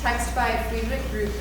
Text by Friedrich Rupert.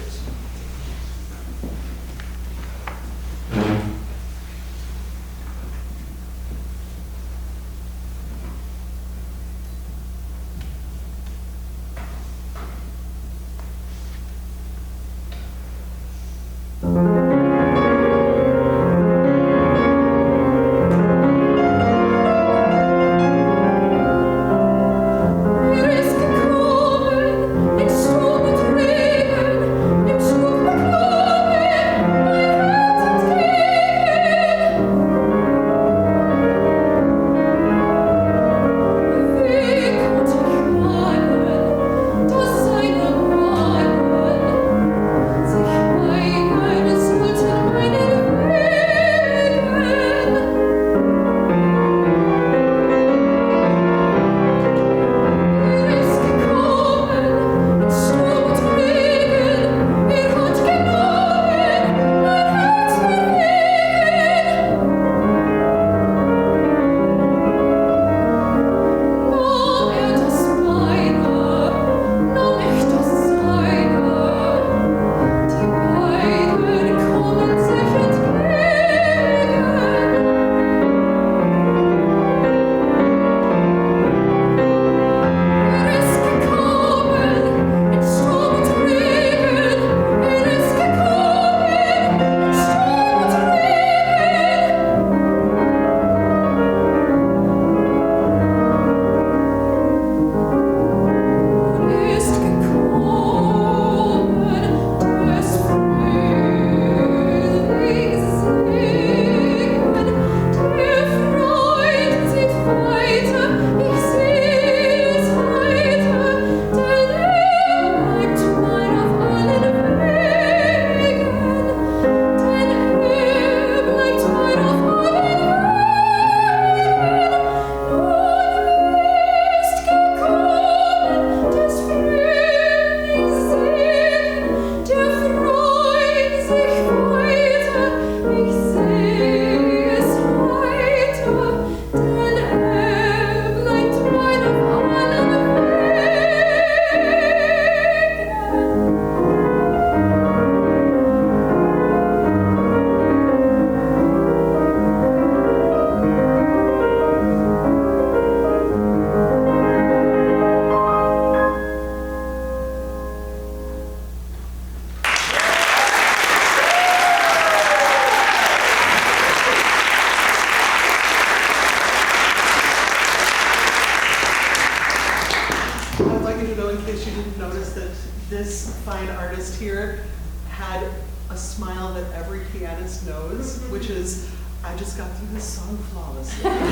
This fine artist here had a smile that every pianist knows, which is, I just got through this song flawlessly. Every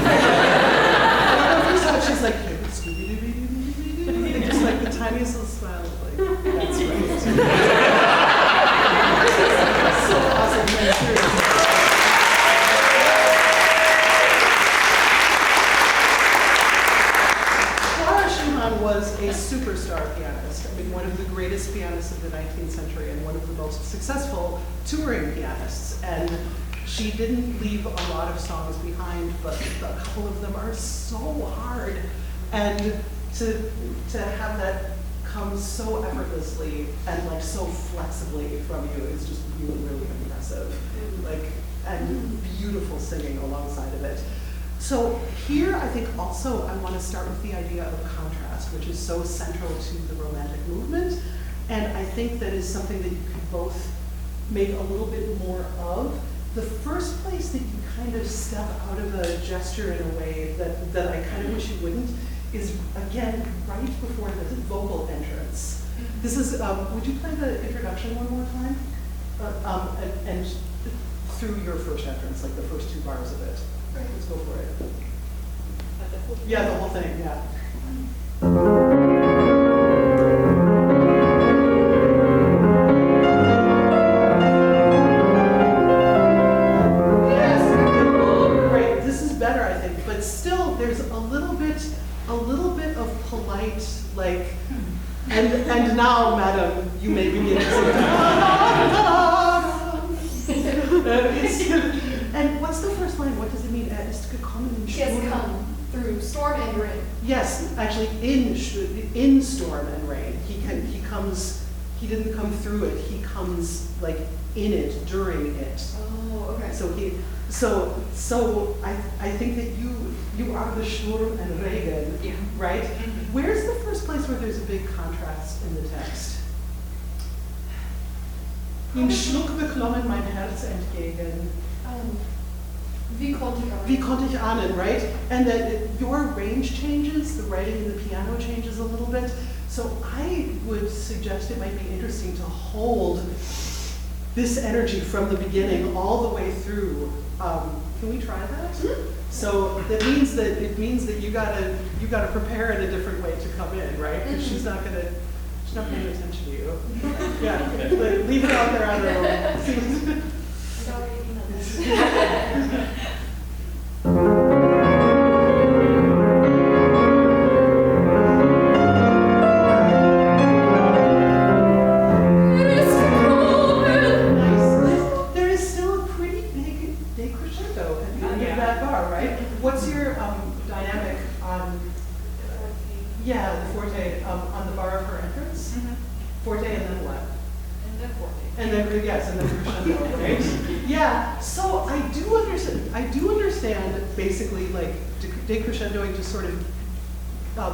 song she's like, hey, Scooby-Doo, just like the tiniest little smile, like, that's right. So awesome, seriously. Was a superstar pianist. I mean, one of the greatest pianists of the 19th century and one of the most successful touring pianists. And she didn't leave a lot of songs behind, but a couple of them are so hard. And to have that come so effortlessly and like so flexibly from you is just really, really impressive. Like, and beautiful singing alongside of it. So here, I think also I want to start with the idea of contrast, which is so central to the Romantic movement. And I think that is something that you could both make a little bit more of. The first place that you kind of step out of a gesture in a way that I kind of wish you wouldn't is, again, right before the vocal entrance. This is, would you play the introduction one more time? And through your first entrance, like the first two bars of it. Let's go for it. Yeah, the whole thing, yeah. Yes, great. This is better, I think, but still, there's a little bit of polite, like, and now, madam, you may begin to sing. And what's the first line? What does it mean? He has come through storm and rain. Yes, actually, in storm and rain, he comes he didn't come through it, he comes like in it, during it. Oh, okay. So I think that you are the Sturm and Regen, Yeah. right? Mhm. Where's the first place where there's a big contrast in the text? Ihm schlug beklommen mein Herz entgegen. Wie konnte ich Wie konnte ich ahnen, right? And that your range changes, the writing in the piano changes a little bit. So I would suggest it might be interesting to hold this energy from the beginning all the way through. Can we try that? Mm-hmm. So that means that you gotta prepare in a different way to come in, right? Because she's not paying attention to you. Yeah, like, leave it out there on her own. Nice. There is still a pretty big decrescendo at the end of that bar, right? What's your dynamic on? Yeah, the forte on the bar of her entrance. Forte and then what? And then forte. And then yes, and then crescendo, right? Yeah. So I do understand basically like decrescendoing to sort of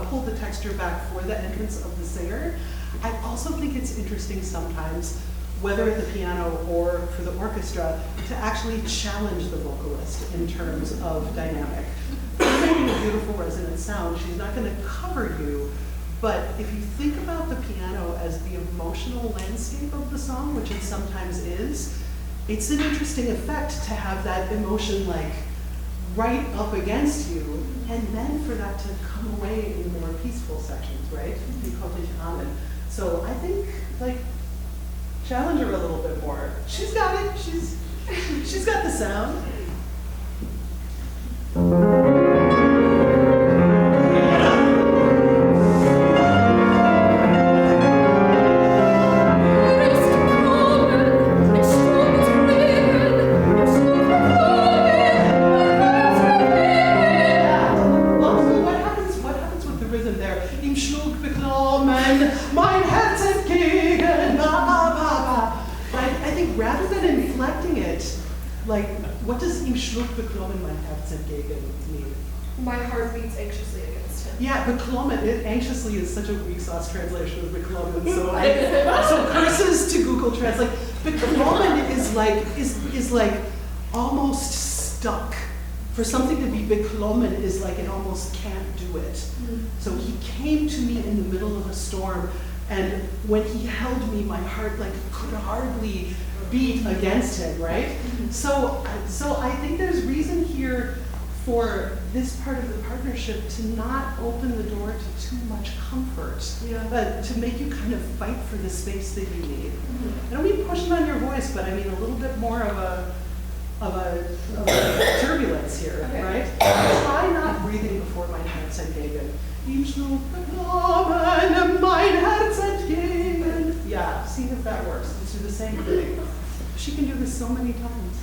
pull the texture back for the entrance of the singer. I also think it's interesting sometimes, whether at the piano or for the orchestra, to actually challenge the vocalist in terms of dynamic. She's making a beautiful resonant sound. She's not going to cover you. But if you think about the piano as the emotional landscape of the song, which it sometimes is, it's an interesting effect to have that emotion like right up against you, and then for that to come away in more peaceful sections, right? So I think like challenge her a little bit more. She's got it. She's got the sound. Rather than inflecting it, like, what does ihm schlug beklommen mein Herz entgegen mean? My heart beats anxiously against him. Yeah, beklommen, anxiously is such a weak sauce translation of beklommen, so curses to Google Translate. Beklommen is like almost stuck. For something to be beklommen is like it almost can't do it. So he came to me in the middle of a storm, and when he held me, my heart like could hardly beat against him, right? So I think there's reason here for this part of the partnership to not open the door to too much comfort, but to make you kind of fight for the space that you need. I don't mean pushing on your voice, but I mean a little bit more of a turbulence here, right? Try not breathing before mein Herz entgegen. Ihm schlug beklommen mein Herz entgegen. Yeah, see if that works. Let's do the same thing. She can do this so many times.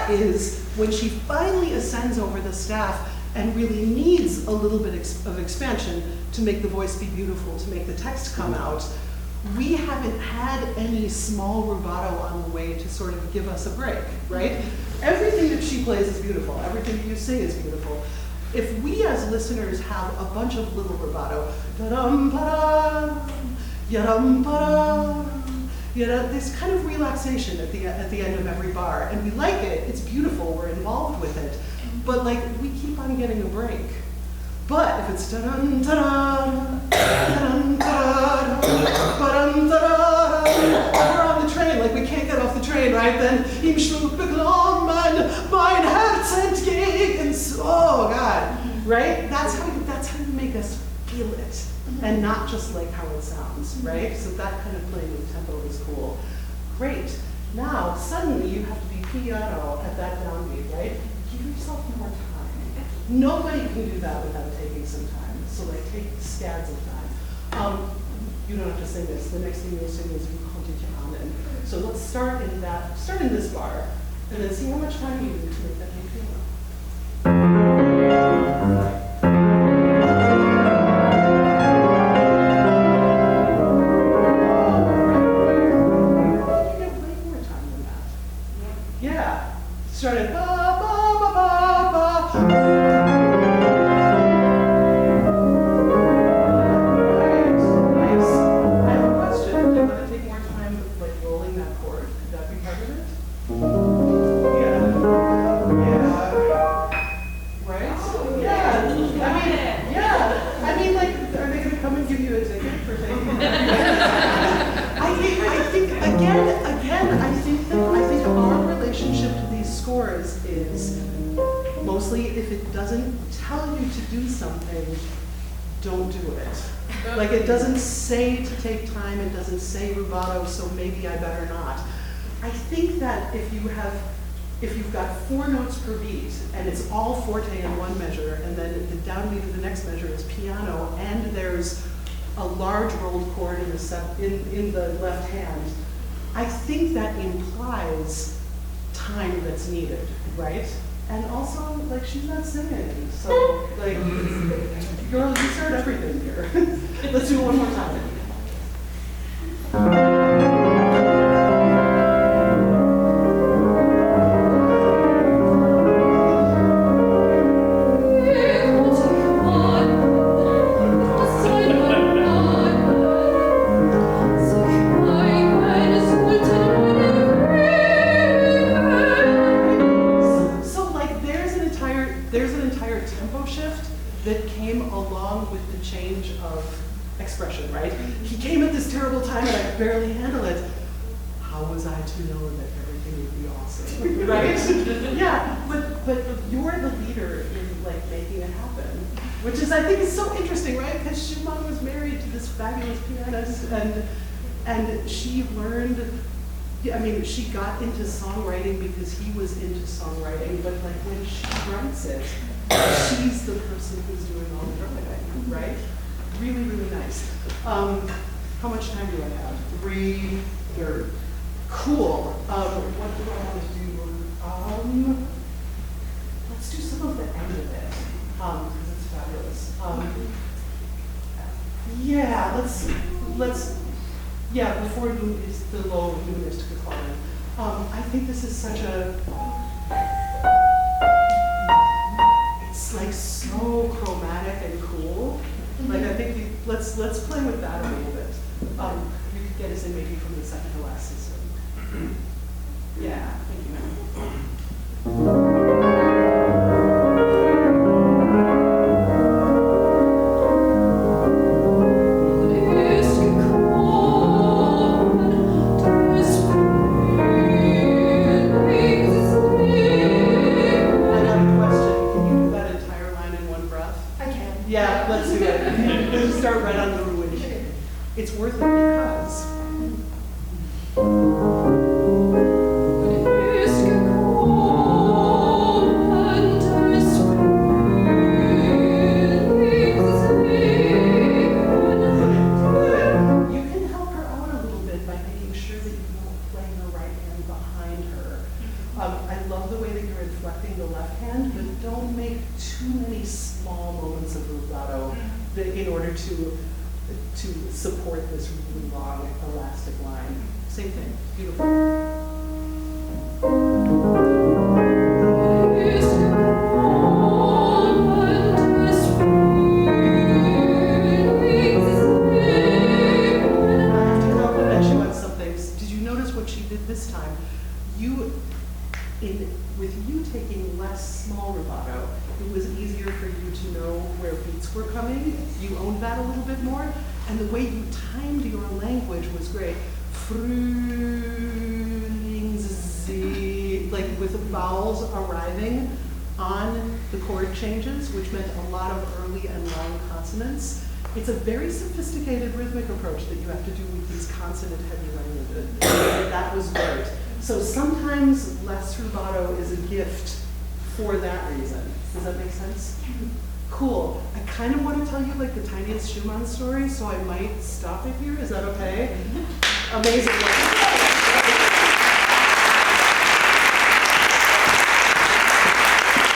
Is when she finally ascends over the staff and really needs a little bit of expansion to make the voice be beautiful, to make the text come out. We haven't had any small rubato on the way to sort of give us a break, right? Everything that she plays is beautiful. Everything that you sing is beautiful. If we as listeners have a bunch of little rubato, da-dum-ba-dum, ya-dum-ba-dum, this kind of relaxation at the end of every bar, and we like it, it's beautiful, we're involved with it, but like we keep on getting a break. But if it's da-dum, da-dum, da-dum, da-dum, ba-dum, da-dum, we're on the train, like we can't get off the train, right? Then ihm schlug beklommen mein Herz entgegen. Oh God, right? That's how you make us feel it. And not just like how it sounds, right? So that kind of playing with tempo is cool. Great. Now, suddenly you have to be piano at that downbeat, right? Give yourself more nobody can do that without taking some time. So like take scads of time. You don't have to sing this. The next thing you'll sing is "Wie konnte ich ahnen." So let's start in this bar, and then see how much time you need to make that new piano. Started ba ba ba ba ba. Right, nice. I have a question. Do you want to take more time like rolling that chord? Could that be part of it? Yeah. Yeah. Right? Yeah. I mean, like, are they gonna come and give you a ticket for taking that? I think our relationship to these scores is mostly if it doesn't tell you to do something, don't do it. Like it doesn't say to take time, it doesn't say rubato, so maybe I better not. I think that if you've got 4 notes per beat and it's all forte in one measure, and then the downbeat of the next measure is piano, and there's a large rolled chord in the left hand, I think that implies time that's needed, right? And also, like, she's not singing, so, like, girl, you start everything here. Let's do it one more time. That came along with the change of expression, right? He came at this terrible time and I could barely handle it. How was I to know that everything would be awesome, right? Yeah, but you're the leader in like making it happen, which is, I think, is so interesting, right? Because Schumann was married to this fabulous pianist, and she learned. I mean, she got into songwriting because he was into songwriting, but like when she writes it, she's the person who's doing all the drumming, right? Really, really nice. How much time do I have? 3:30. Cool. What do I want to do? Let's do some of the end of it, because it's fabulous. Yeah, before is the low humanistic equality. I think this is such a, it's like so chromatic and cool. Like I think let's play with that a little bit. You could get us in maybe from the second to last system. Yeah, thank you, ma'am. Yeah, let's do it. Let's start right on the ruin. It's worth it because you can help her out a little bit by making sure that you don't play her right hand behind her. I love the way that you're inflecting the left hand, but don't make too many small moments of rubato in order to support this really long elastic line. Same thing. Beautiful. This time, with you taking less small rubato, it was easier for you to know where beats were coming. You owned that a little bit more, and the way you timed your language was great. Frühlingssee, like with the vowels arriving on the chord changes, which meant a lot of early and long consonants. It's a very sophisticated rhythmic approach that you have to do with these consonant-heavy languages. That was great. So sometimes less rubato is a gift for that reason. Does that make sense? Cool. I kind of want to tell you like the tiniest Schumann story, so I might stop it here. Is that okay? Amazing.